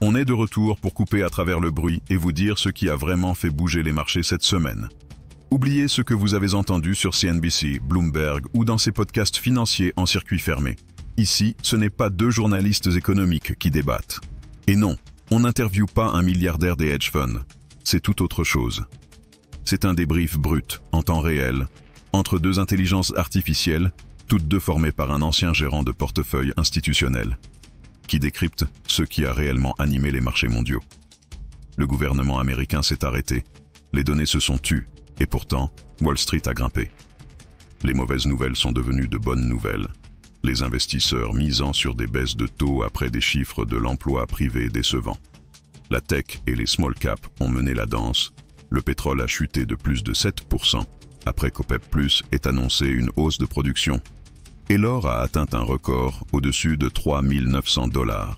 On est de retour pour couper à travers le bruit et vous dire ce qui a vraiment fait bouger les marchés cette semaine. Oubliez ce que vous avez entendu sur CNBC, Bloomberg ou dans ces podcasts financiers en circuit fermé. Ici, ce n'est pas deux journalistes économiques qui débattent. Et non, on n'interviewe pas un milliardaire des hedge funds. C'est tout autre chose. C'est un débrief brut, en temps réel, entre deux intelligences artificielles, toutes deux formées par un ancien gérant de portefeuille institutionnel, qui décrypte ce qui a réellement animé les marchés mondiaux. Le gouvernement américain s'est arrêté, les données se sont tues, et pourtant, Wall Street a grimpé. Les mauvaises nouvelles sont devenues de bonnes nouvelles. Les investisseurs misant sur des baisses de taux après des chiffres de l'emploi privé décevants. La tech et les small caps ont mené la danse. Le pétrole a chuté de plus de 7%, après qu'OPEP+ ait annoncé une hausse de production. Et l'or a atteint un record au-dessus de 3 900 $.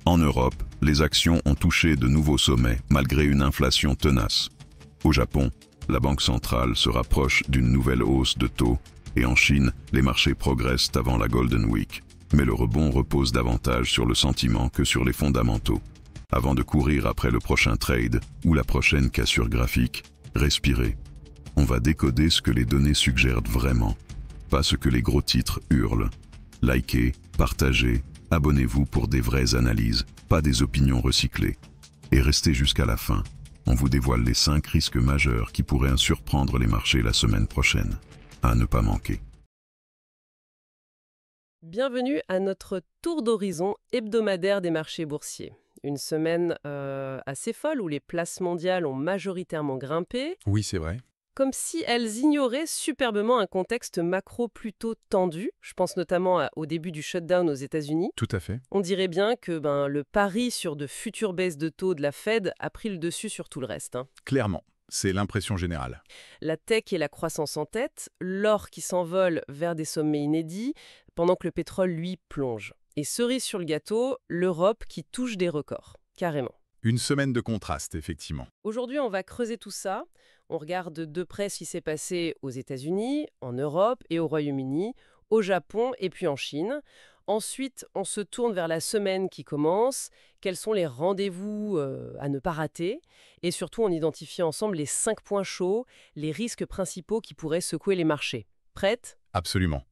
En Europe, les actions ont touché de nouveaux sommets malgré une inflation tenace. Au Japon, la Banque centrale se rapproche d'une nouvelle hausse de taux et en Chine, les marchés progressent avant la Golden Week. Mais le rebond repose davantage sur le sentiment que sur les fondamentaux. Avant de courir après le prochain trade ou la prochaine cassure graphique, respirez. On va décoder ce que les données suggèrent vraiment, pas ce que les gros titres hurlent. Likez, partagez, abonnez-vous pour des vraies analyses, pas des opinions recyclées. Et restez jusqu'à la fin. On vous dévoile les 5 risques majeurs qui pourraient surprendre les marchés la semaine prochaine. À ne pas manquer. Bienvenue à notre tour d'horizon hebdomadaire des marchés boursiers. Une semaine assez folle où les places mondiales ont majoritairement grimpé, Oui, c'est vrai. comme si elles ignoraient superbement un contexte macro plutôt tendu. Je pense notamment au début du shutdown aux États-Unis. Tout à fait. On dirait bien que le pari sur de futures baisses de taux de la Fed a pris le dessus sur tout le reste. Clairement, c'est l'impression générale. La tech et la croissance en tête, l'or qui s'envole vers des sommets inédits, pendant que le pétrole, lui, plonge. Et cerise sur le gâteau, l'Europe qui touche des records, carrément. Une semaine de contraste, effectivement. Aujourd'hui, on va creuser tout ça. On regarde de près ce qui s'est passé aux États-Unis, en Europe et au Royaume-Uni, au Japon et puis en Chine. Ensuite, on se tourne vers la semaine qui commence. Quels sont les rendez-vous à ne pas rater? Et surtout, on identifie ensemble les 5 points chauds, les risques principaux qui pourraient secouer les marchés. Prête? Absolument.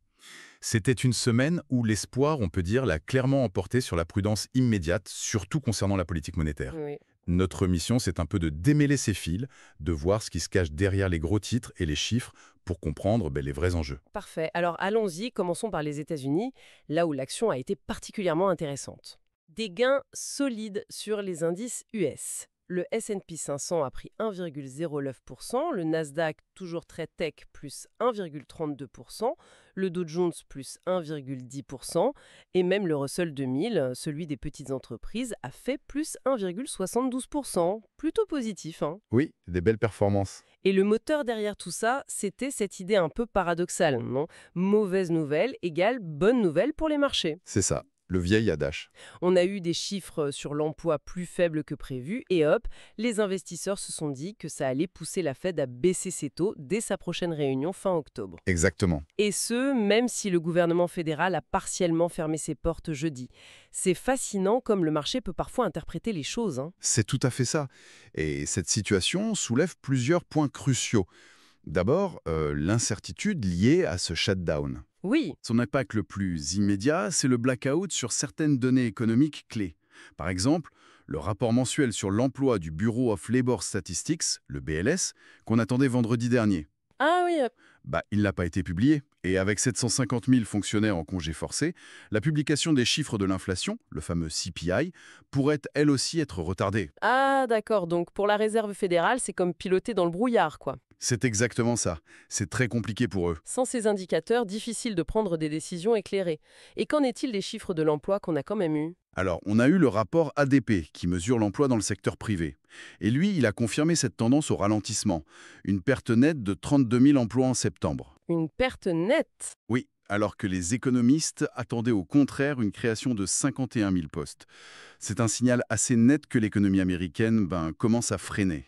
C'était une semaine où l'espoir, on peut dire, l'a clairement emporté sur la prudence immédiate, surtout concernant la politique monétaire. Oui. Notre mission, c'est un peu de démêler ces fils, de voir ce qui se cache derrière les gros titres et les chiffres pour comprendre les vrais enjeux. Parfait. Alors allons-y, commençons par les États-Unis, là où l'action a été particulièrement intéressante. Des gains solides sur les indices US. Le S&P 500 a pris 1,09%, le Nasdaq, toujours très tech, plus 1,32%, le Dow Jones, plus 1,10%, et même le Russell 2000, celui des petites entreprises, a fait plus 1,72%. Plutôt positif, hein. Oui, des belles performances. Et le moteur derrière tout ça, c'était cette idée un peu paradoxale, non? Mauvaise nouvelle égale bonne nouvelle pour les marchés. C'est ça, le vieil adage. On a eu des chiffres sur l'emploi plus faibles que prévu et hop, les investisseurs se sont dit que ça allait pousser la Fed à baisser ses taux dès sa prochaine réunion fin octobre. Exactement. Et ce, même si le gouvernement fédéral a partiellement fermé ses portes jeudi. C'est fascinant comme le marché peut parfois interpréter les choses, hein. C'est tout à fait ça. Et cette situation soulève plusieurs points cruciaux. D'abord, l'incertitude liée à ce shutdown. Oui, Son impact le plus immédiat, c'est le blackout sur certaines données économiques clés. Par exemple, le rapport mensuel sur l'emploi du Bureau of Labor Statistics, le BLS, qu'on attendait vendredi dernier. ah oui, Il n'a pas été publié, et avec 750 000 fonctionnaires en congé forcé, la publication des chiffres de l'inflation, le fameux CPI, pourrait elle aussi être retardée. ah d'accord, donc pour la réserve fédérale, c'est comme piloter dans le brouillard, quoi. C'est exactement ça. C'est très compliqué pour eux. Sans ces indicateurs, difficile de prendre des décisions éclairées. Et qu'en est-il des chiffres de l'emploi qu'on a quand même eus? Alors, on a eu le rapport ADP qui mesure l'emploi dans le secteur privé. Et lui, il a confirmé cette tendance au ralentissement. Une perte nette de 32 000 emplois en septembre. Une perte nette? Oui, alors que les économistes attendaient au contraire une création de 51 000 postes. C'est un signal assez net que l'économie américaine commence à freiner.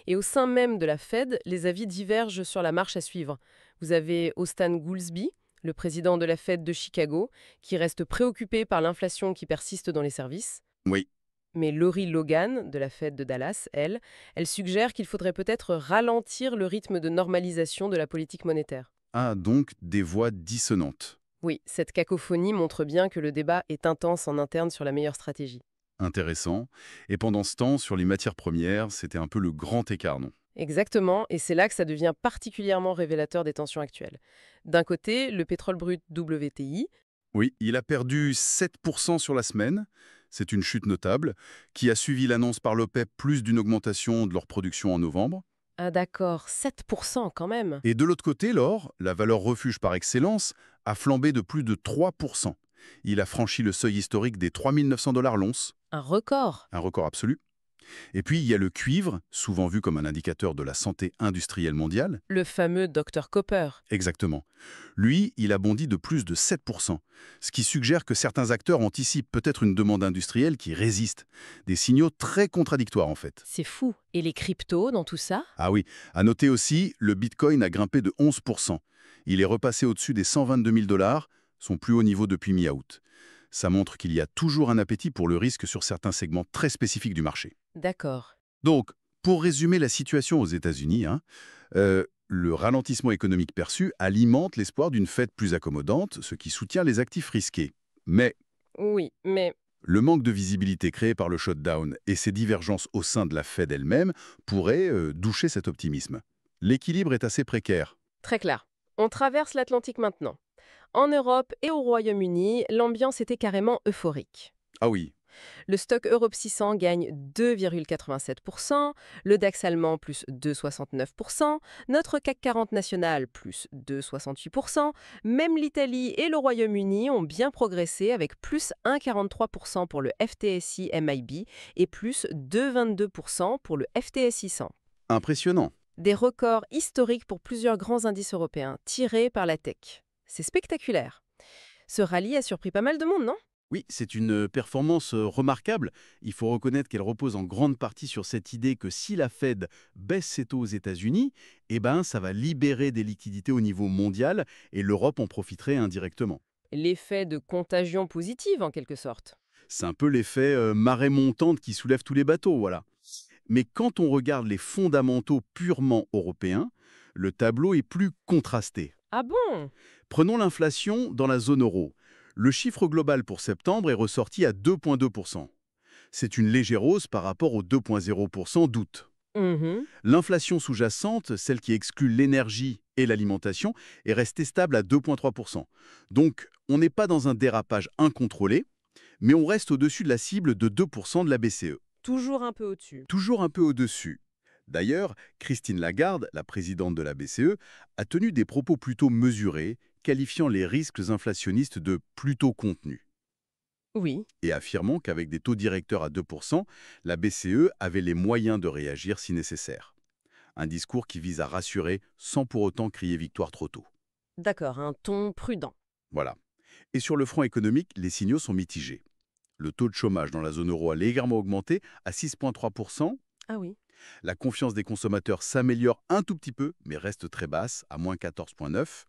Et au sein même de la Fed, les avis divergent sur la marche à suivre. Vous avez Austan Goolsbee, le président de la Fed de Chicago, qui reste préoccupé par l'inflation qui persiste dans les services. Oui, Mais Laurie Logan, de la Fed de Dallas, elle suggère qu'il faudrait peut-être ralentir le rythme de normalisation de la politique monétaire. Ah, donc des voix dissonantes. Oui, cette cacophonie montre bien que le débat est intense en interne sur la meilleure stratégie. Intéressant. Et pendant ce temps, sur les matières premières, c'était un peu le grand écart, non? Exactement, et c'est là que ça devient particulièrement révélateur des tensions actuelles. D'un côté, le pétrole brut WTI. Oui, il a perdu 7% sur la semaine. C'est une chute notable, qui a suivi l'annonce par l'OPEP plus d'une augmentation de leur production en novembre. Ah d'accord, 7% quand même. Et de l'autre côté, l'or, la valeur refuge par excellence, a flambé de plus de 3%. Il a franchi le seuil historique des 3 900 $ l'once, Un record. un record absolu. Et puis, il y a le cuivre, souvent vu comme un indicateur de la santé industrielle mondiale. Le fameux Dr Copper. Exactement. Lui, il a bondi de plus de 7%, ce qui suggère que certains acteurs anticipent peut-être une demande industrielle qui résiste. Des signaux très contradictoires, en fait. C'est fou. Et les cryptos dans tout ça? Ah oui, à noter aussi, le Bitcoin a grimpé de 11%. Il est repassé au-dessus des 122 000 $, son plus haut niveau depuis mi-août. Ça montre qu'il y a toujours un appétit pour le risque sur certains segments très spécifiques du marché. D'accord. Donc, pour résumer la situation aux États-Unis, le ralentissement économique perçu alimente l'espoir d'une Fed plus accommodante, ce qui soutient les actifs risqués. Mais Oui, mais le manque de visibilité créé par le shutdown et ses divergences au sein de la Fed elle-même pourraient doucher cet optimisme. L'équilibre est assez précaire. très clair. On traverse l'Atlantique maintenant. En Europe et au Royaume-Uni, l'ambiance était carrément euphorique. Ah oui, Le stock Europe 600 gagne 2,87%, le DAX allemand plus 2,69%, notre CAC 40 national plus 2,68%, même l'Italie et le Royaume-Uni ont bien progressé avec plus 1,43% pour le FTSE MIB et plus 2,22% pour le FTSE 100. impressionnant. Des records historiques pour plusieurs grands indices européens tirés par la tech. C'est spectaculaire. Ce rallye a surpris pas mal de monde, non? Oui, c'est une performance remarquable. Il faut reconnaître qu'elle repose en grande partie sur cette idée que si la Fed baisse ses taux aux États-Unis, ça va libérer des liquidités au niveau mondial et l'Europe en profiterait indirectement. L'effet de contagion positive, en quelque sorte. C'est un peu l'effet marée montante qui soulève tous les bateaux, voilà. Mais quand on regarde les fondamentaux purement européens, le tableau est plus contrasté. Ah bon? Prenons l'inflation dans la zone euro. Le chiffre global pour septembre est ressorti à 2,2%. C'est une légère hausse par rapport aux 2,0% d'août. Mhm. L'inflation sous-jacente, celle qui exclut l'énergie et l'alimentation, est restée stable à 2,3%. Donc, on n'est pas dans un dérapage incontrôlé, mais on reste au-dessus de la cible de 2% de la BCE. Toujours un peu au-dessus. Toujours un peu au-dessus. D'ailleurs, Christine Lagarde, la présidente de la BCE, a tenu des propos plutôt mesurés, qualifiant les risques inflationnistes de plutôt contenus, Oui. et affirmant qu'avec des taux directeurs à 2%, la BCE avait les moyens de réagir si nécessaire. Un discours qui vise à rassurer sans pour autant crier victoire trop tôt. D'accord, un ton prudent. Voilà. Et sur le front économique, les signaux sont mitigés. Le taux de chômage dans la zone euro a légèrement augmenté à 6,3%. Ah oui. La confiance des consommateurs s'améliore un tout petit peu, mais reste très basse, à moins 14,9%.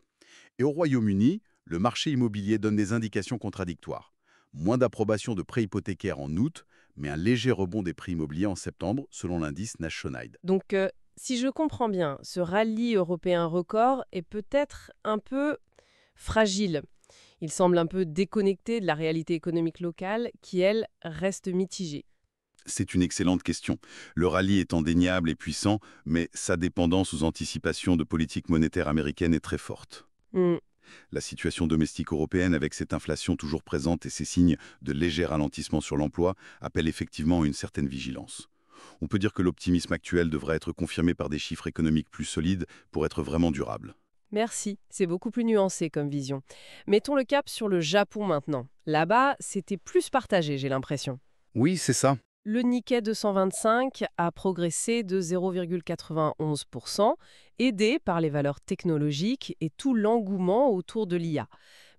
Et au Royaume-Uni, le marché immobilier donne des indications contradictoires. Moins d'approbation de prêts hypothécaires en août, mais un léger rebond des prix immobiliers en septembre, selon l'indice Nationwide. Donc, si je comprends bien, ce rallye européen record est peut-être un peu fragile. Il semble un peu déconnecté de la réalité économique locale qui, elle, reste mitigée. C'est une excellente question. Le rallye est indéniable et puissant, mais sa dépendance aux anticipations de politique monétaire américaine est très forte. Hmm. La situation domestique européenne, avec cette inflation toujours présente et ses signes de léger ralentissement sur l'emploi, appelle effectivement une certaine vigilance. On peut dire que l'optimisme actuel devrait être confirmé par des chiffres économiques plus solides pour être vraiment durable. Merci, c'est beaucoup plus nuancé comme vision. Mettons le cap sur le Japon maintenant. Là-bas, c'était plus partagé, j'ai l'impression. Oui, c'est ça. Le Nikkei 225 a progressé de 0,91%, aidé par les valeurs technologiques et tout l'engouement autour de l'IA.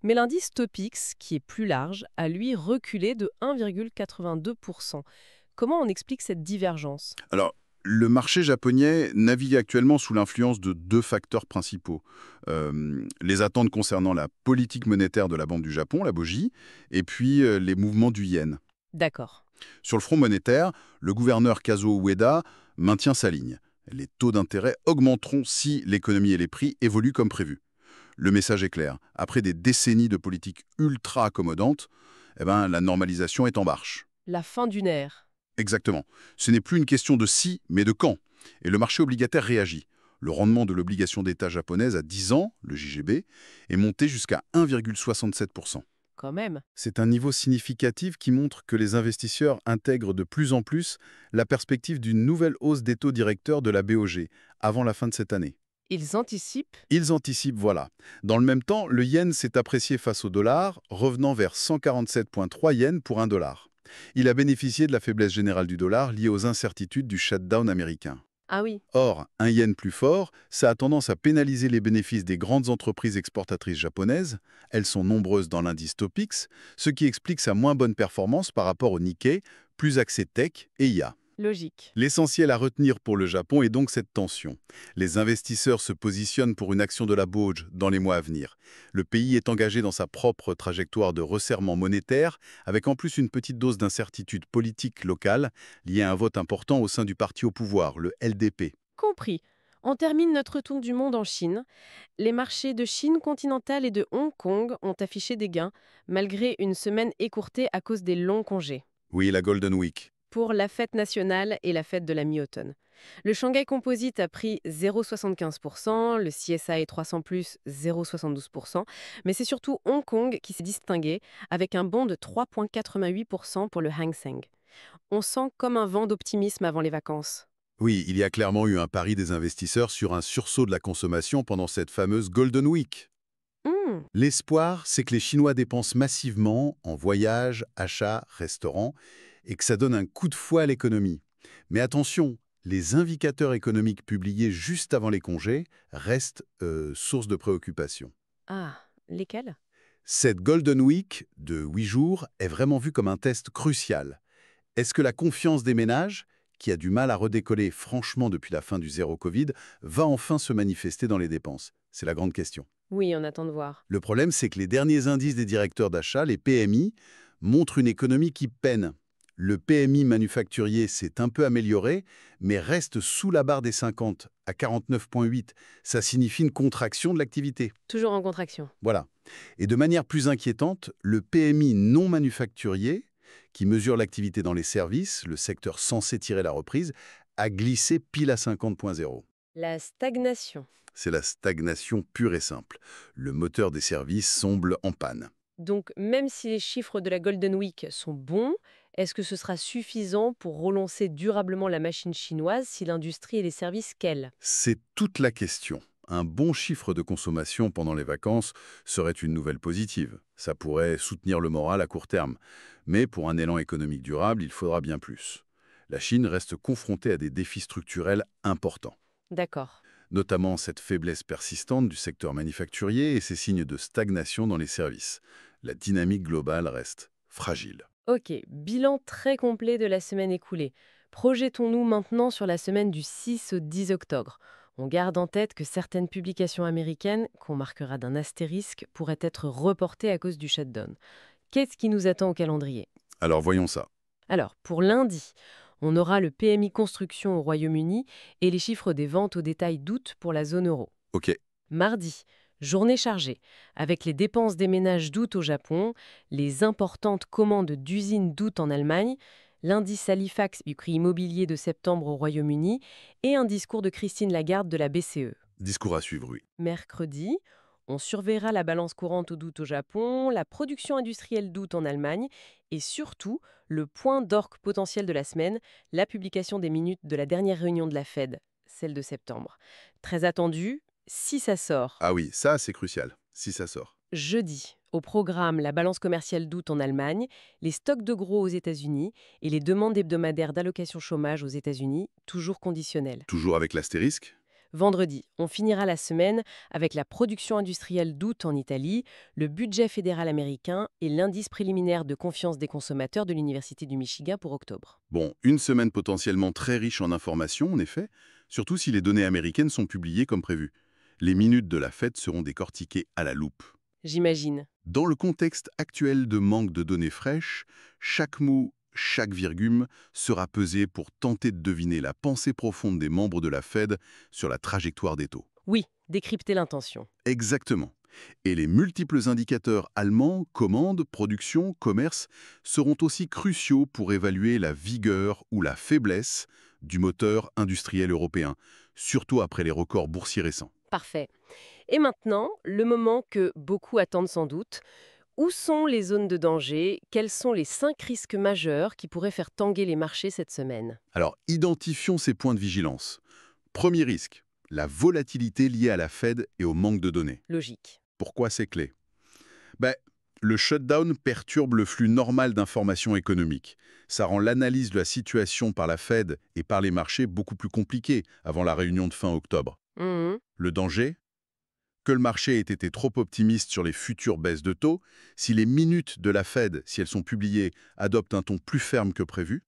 Mais l'indice Topix, qui est plus large, a lui reculé de 1,82%. Comment on explique cette divergence? Alors, le marché japonais navigue actuellement sous l'influence de deux facteurs principaux. Les attentes concernant la politique monétaire de la Banque du Japon, la BOJ, et puis les mouvements du yen. D'accord. Sur le front monétaire, le gouverneur Kazuo Ueda maintient sa ligne. Les taux d'intérêt augmenteront si l'économie et les prix évoluent comme prévu. Le message est clair. Après des décennies de politique ultra accommodante, la normalisation est en marche. La fin d'une ère. Exactement. Ce n'est plus une question de si, mais de quand. Et le marché obligataire réagit. Le rendement de l'obligation d'État japonaise à 10 ans, le JGB, est monté jusqu'à 1,67%. Quand même. C'est un niveau significatif qui montre que les investisseurs intègrent de plus en plus la perspective d'une nouvelle hausse des taux directeurs de la BOJ avant la fin de cette année. Ils anticipent. Ils anticipent, voilà. Dans le même temps, le yen s'est apprécié face au dollar, revenant vers 147,3 yens pour un dollar. Il a bénéficié de la faiblesse générale du dollar liée aux incertitudes du shutdown américain. Ah oui. Or, un yen plus fort, ça a tendance à pénaliser les bénéfices des grandes entreprises exportatrices japonaises. Elles sont nombreuses dans l'indice Topix, ce qui explique sa moins bonne performance par rapport au Nikkei, plus axé tech et IA. Logique. L'essentiel à retenir pour le Japon est donc cette tension. Les investisseurs se positionnent pour une action de la BOJ dans les mois à venir. Le pays est engagé dans sa propre trajectoire de resserrement monétaire, avec en plus une petite dose d'incertitude politique locale liée à un vote important au sein du parti au pouvoir, le LDP. Compris. On termine notre tour du monde en Chine. Les marchés de Chine continentale et de Hong Kong ont affiché des gains, malgré une semaine écourtée à cause des longs congés. Oui, la Golden Week. Pour la fête nationale et la fête de la mi-automne. Le Shanghai Composite a pris 0,75%, le CSI 300 +, 0,72%, mais c'est surtout Hong Kong qui s'est distingué avec un bond de 3,88% pour le Hang Seng. On sent comme un vent d'optimisme avant les vacances. Oui, il y a clairement eu un pari des investisseurs sur un sursaut de la consommation pendant cette fameuse Golden Week. L'espoir, c'est que les Chinois dépensent massivement en voyages, achats, restaurants, et que ça donne un coup de fouet à l'économie. Mais attention, les indicateurs économiques publiés juste avant les congés restent source de préoccupation. Ah, lesquels? Cette Golden Week de 8 jours est vraiment vue comme un test crucial. Est-ce que la confiance des ménages, qui a du mal à redécoller franchement depuis la fin du zéro Covid, va enfin se manifester dans les dépenses? C'est la grande question. Oui, on attend de voir. Le problème, c'est que les derniers indices des directeurs d'achat, les PMI, montrent une économie qui peine. Le PMI manufacturier s'est un peu amélioré, mais reste sous la barre des 50, à 49,8. Ça signifie une contraction de l'activité. Toujours en contraction. Voilà. Et de manière plus inquiétante, le PMI non manufacturier, qui mesure l'activité dans les services, le secteur censé tirer la reprise, a glissé pile à 50,0. La stagnation. C'est la stagnation pure et simple. Le moteur des services semble en panne. Donc, même si les chiffres de la Golden Week sont bons, est-ce que ce sera suffisant pour relancer durablement la machine chinoise si l'industrie et les services qu'elle? C'est toute la question. Un bon chiffre de consommation pendant les vacances serait une nouvelle positive. Ça pourrait soutenir le moral à court terme. Mais pour un élan économique durable, il faudra bien plus. La Chine reste confrontée à des défis structurels importants. D'accord. Notamment cette faiblesse persistante du secteur manufacturier et ses signes de stagnation dans les services. La dynamique globale reste fragile. Ok, bilan très complet de la semaine écoulée. Projetons-nous maintenant sur la semaine du 6 au 10 octobre. On garde en tête que certaines publications américaines, qu'on marquera d'un astérisque, pourraient être reportées à cause du shutdown. Qu'est-ce qui nous attend au calendrier? Alors voyons ça. Alors, pour lundi, on aura le PMI construction au Royaume-Uni et les chiffres des ventes au détail d'août pour la zone euro. Ok. Mardi, journée chargée, avec les dépenses des ménages d'août au Japon, les importantes commandes d'usines d'août en Allemagne, l'indice Halifax du prix immobilier de septembre au Royaume-Uni et un discours de Christine Lagarde de la BCE. Discours à suivre, oui. Mercredi, on surveillera la balance courante d'août au Japon, la production industrielle d'août en Allemagne et surtout le point d'orgue potentiel de la semaine, la publication des minutes de la dernière réunion de la Fed, celle de septembre. Très attendu, si ça sort. Ah oui, ça c'est crucial, si ça sort. Jeudi, au programme la balance commerciale d'août en Allemagne, les stocks de gros aux États-Unis et les demandes hebdomadaires d'allocation chômage aux États-Unis, toujours conditionnelles. Toujours avec l'astérisque? Vendredi, on finira la semaine avec la production industrielle d'août en Italie, le budget fédéral américain et l'indice préliminaire de confiance des consommateurs de l'Université du Michigan pour octobre. Bon, une semaine potentiellement très riche en informations, en effet, surtout si les données américaines sont publiées comme prévu. Les minutes de la Fed seront décortiquées à la loupe. J'imagine. Dans le contexte actuel de manque de données fraîches, chaque mot chaque virgule sera pesée pour tenter de deviner la pensée profonde des membres de la Fed sur la trajectoire des taux. Oui, décrypter l'intention. Exactement. Et les multiples indicateurs allemands, commandes, production, commerce, seront aussi cruciaux pour évaluer la vigueur ou la faiblesse du moteur industriel européen, surtout après les records boursiers récents. Parfait. Et maintenant, le moment que beaucoup attendent sans doute. Où sont les zones de danger? Quels sont les 5 risques majeurs qui pourraient faire tanguer les marchés cette semaine? Alors, identifions ces points de vigilance. Premier risque, la volatilité liée à la Fed et au manque de données. Logique. Pourquoi c'est clé? Le shutdown perturbe le flux normal d'informations économiques. Ça rend l'analyse de la situation par la Fed et par les marchés beaucoup plus compliquée avant la réunion de fin octobre. Mhm. Le danger? Que le marché ait été trop optimiste sur les futures baisses de taux, si les minutes de la Fed, si elles sont publiées, adoptent un ton plus ferme que prévu,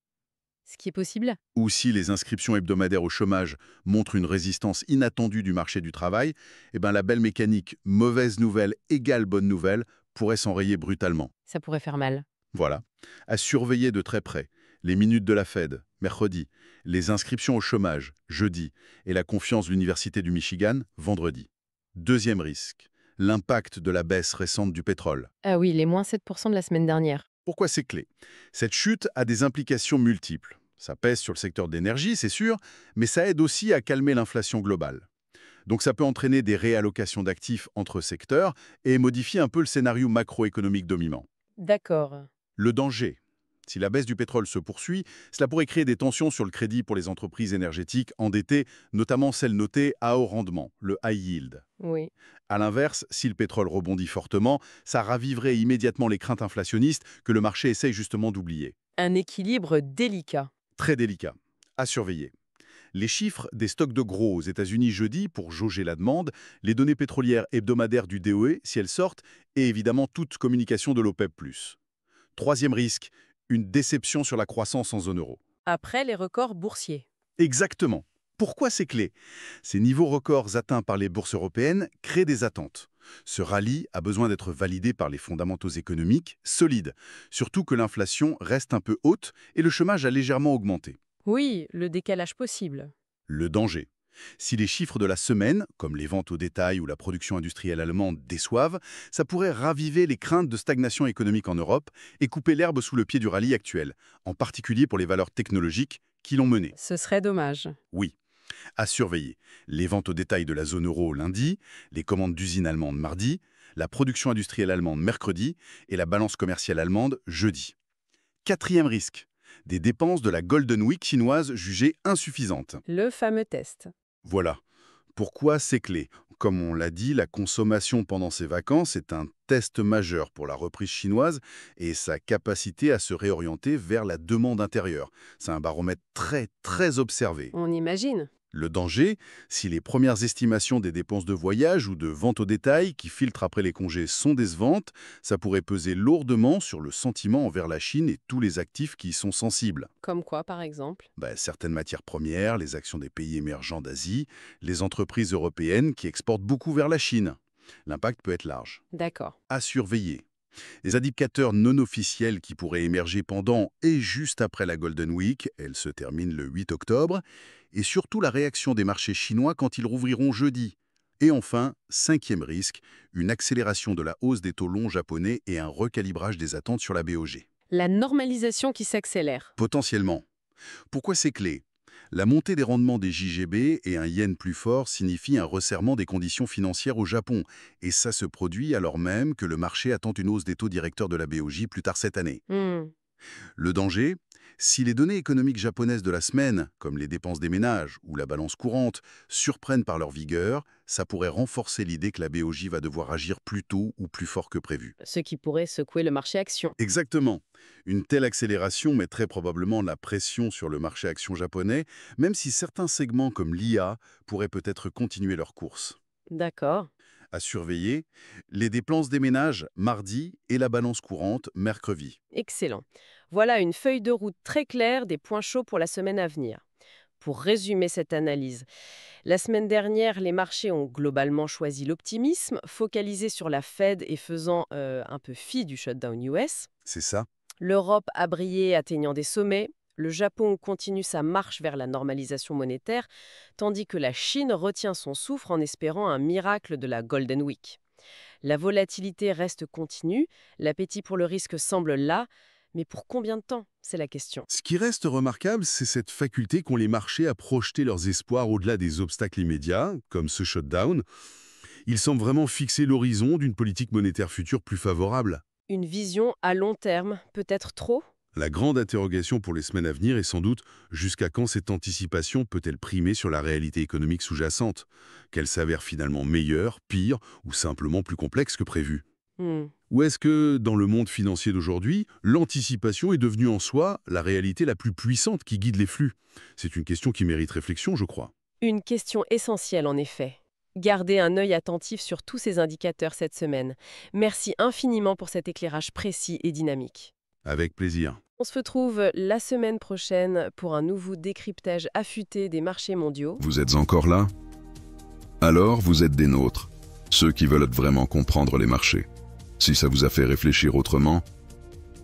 Ce qui est possible? ou si les inscriptions hebdomadaires au chômage montrent une résistance inattendue du marché du travail, la belle mécanique mauvaise nouvelle égale bonne nouvelle pourrait s'enrayer brutalement. Ça pourrait faire mal. Voilà. À surveiller de très près. Les minutes de la Fed, mercredi, les inscriptions au chômage, jeudi, et la confiance de l'Université du Michigan, vendredi. Deuxième risque, l'impact de la baisse récente du pétrole. Ah oui, les moins 7% de la semaine dernière. Pourquoi c'est clé? Cette chute a des implications multiples. Ça pèse sur le secteur de l'énergie, c'est sûr, mais ça aide aussi à calmer l'inflation globale. Donc ça peut entraîner des réallocations d'actifs entre secteurs et modifier un peu le scénario macroéconomique dominant. D'accord. Le danger. Si la baisse du pétrole se poursuit, cela pourrait créer des tensions sur le crédit pour les entreprises énergétiques endettées, notamment celles notées à haut rendement, le high yield. Oui. A l'inverse, si le pétrole rebondit fortement, ça raviverait immédiatement les craintes inflationnistes que le marché essaye justement d'oublier. Un équilibre délicat. Très délicat. À surveiller. Les chiffres des stocks de gros aux États-Unis jeudi pour jauger la demande, les données pétrolières hebdomadaires du DOE si elles sortent, et évidemment toute communication de l'OPEP+. Troisième risque, une déception sur la croissance en zone euro. Après les records boursiers. Exactement. Pourquoi c'est clé? Ces niveaux records atteints par les bourses européennes créent des attentes. Ce rallye a besoin d'être validé par les fondamentaux économiques solides, surtout que l'inflation reste un peu haute et le chômage a légèrement augmenté. Oui, le décalage possible. Le danger. Si les chiffres de la semaine, comme les ventes au détail ou la production industrielle allemande, déçoivent, ça pourrait raviver les craintes de stagnation économique en Europe et couper l'herbe sous le pied du rallye actuel, en particulier pour les valeurs technologiques qui l'ont mené. Ce serait dommage. Oui. À surveiller. Les ventes au détail de la zone euro lundi, les commandes d'usines allemandes mardi, la production industrielle allemande mercredi et la balance commerciale allemande jeudi. Quatrième risque. Des dépenses de la Golden Week chinoise jugées insuffisantes. Le fameux test. Voilà. Pourquoi c'est clé? Comme on l'a dit, la consommation pendant ces vacances est un test majeur pour la reprise chinoise et sa capacité à se réorienter vers la demande intérieure. C'est un baromètre très, très observé. On imagine. Le danger, si les premières estimations des dépenses de voyage ou de vente au détail qui filtrent après les congés sont décevantes, ça pourrait peser lourdement sur le sentiment envers la Chine et tous les actifs qui y sont sensibles. Comme quoi, par exemple? Certaines matières premières, les actions des pays émergents d'Asie, les entreprises européennes qui exportent beaucoup vers la Chine. L'impact peut être large. D'accord. À surveiller. Les indicateurs non officiels qui pourraient émerger pendant et juste après la Golden Week, elle se termine le 8 octobre, et surtout la réaction des marchés chinois quand ils rouvriront jeudi. Et enfin, cinquième risque, une accélération de la hausse des taux longs japonais et un recalibrage des attentes sur la BOJ. La normalisation qui s'accélère. Potentiellement. Pourquoi c'est clé? La montée des rendements des JGB et un yen plus fort signifie un resserrement des conditions financières au Japon. Et ça se produit alors même que le marché attend une hausse des taux directeurs de la BOJ plus tard cette année. Le danger? Si les données économiques japonaises de la semaine, comme les dépenses des ménages ou la balance courante, surprennent par leur vigueur, ça pourrait renforcer l'idée que la BOJ va devoir agir plus tôt ou plus fort que prévu. Ce qui pourrait secouer le marché action. Exactement. Une telle accélération mettrait probablement la pression sur le marché action japonais, même si certains segments comme l'IA pourraient peut-être continuer leur course. D'accord. À surveiller, les dépenses des ménages mardi et la balance courante mercredi. Excellent. Voilà une feuille de route très claire des points chauds pour la semaine à venir. Pour résumer cette analyse, la semaine dernière, les marchés ont globalement choisi l'optimisme, focalisé sur la Fed et faisant un peu fi du shutdown US. C'est ça. L'Europe a brillé atteignant des sommets, le Japon continue sa marche vers la normalisation monétaire, tandis que la Chine retient son souffle en espérant un miracle de la Golden Week. La volatilité reste continue, l'appétit pour le risque semble là, mais pour combien de temps? C'est la question. Ce qui reste remarquable, c'est cette faculté qu'ont les marchés à projeter leurs espoirs au-delà des obstacles immédiats, comme ce shutdown. Ils semblent vraiment fixer l'horizon d'une politique monétaire future plus favorable. Une vision à long terme, peut-être trop? La grande interrogation pour les semaines à venir est sans doute jusqu'à quand cette anticipation peut-elle primer sur la réalité économique sous-jacente? Qu'elle s'avère finalement meilleure, pire ou simplement plus complexe que prévu? Ou est-ce que, dans le monde financier d'aujourd'hui, l'anticipation est devenue en soi la réalité la plus puissante qui guide les flux? C'est une question qui mérite réflexion, je crois. Une question essentielle en effet. Gardez un œil attentif sur tous ces indicateurs cette semaine. Merci infiniment pour cet éclairage précis et dynamique. Avec plaisir. On se retrouve la semaine prochaine pour un nouveau décryptage affûté des marchés mondiaux. Vous êtes encore là? Alors vous êtes des nôtres, ceux qui veulent vraiment comprendre les marchés. Si ça vous a fait réfléchir autrement,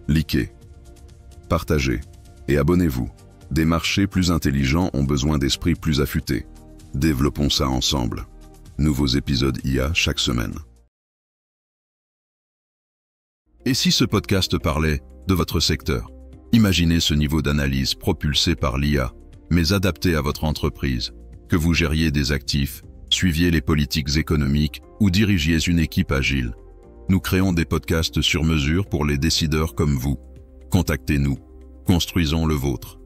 likez, partagez et abonnez-vous. Des marchés plus intelligents ont besoin d'esprits plus affûtés. Développons ça ensemble. Nouveaux épisodes IA chaque semaine. Et si ce podcast parlait de votre secteur? Imaginez ce niveau d'analyse propulsé par l'IA, mais adapté à votre entreprise. Que vous gériez des actifs, suiviez les politiques économiques ou dirigiez une équipe agile. Nous créons des podcasts sur mesure pour les décideurs comme vous. Contactez-nous. Construisons le vôtre.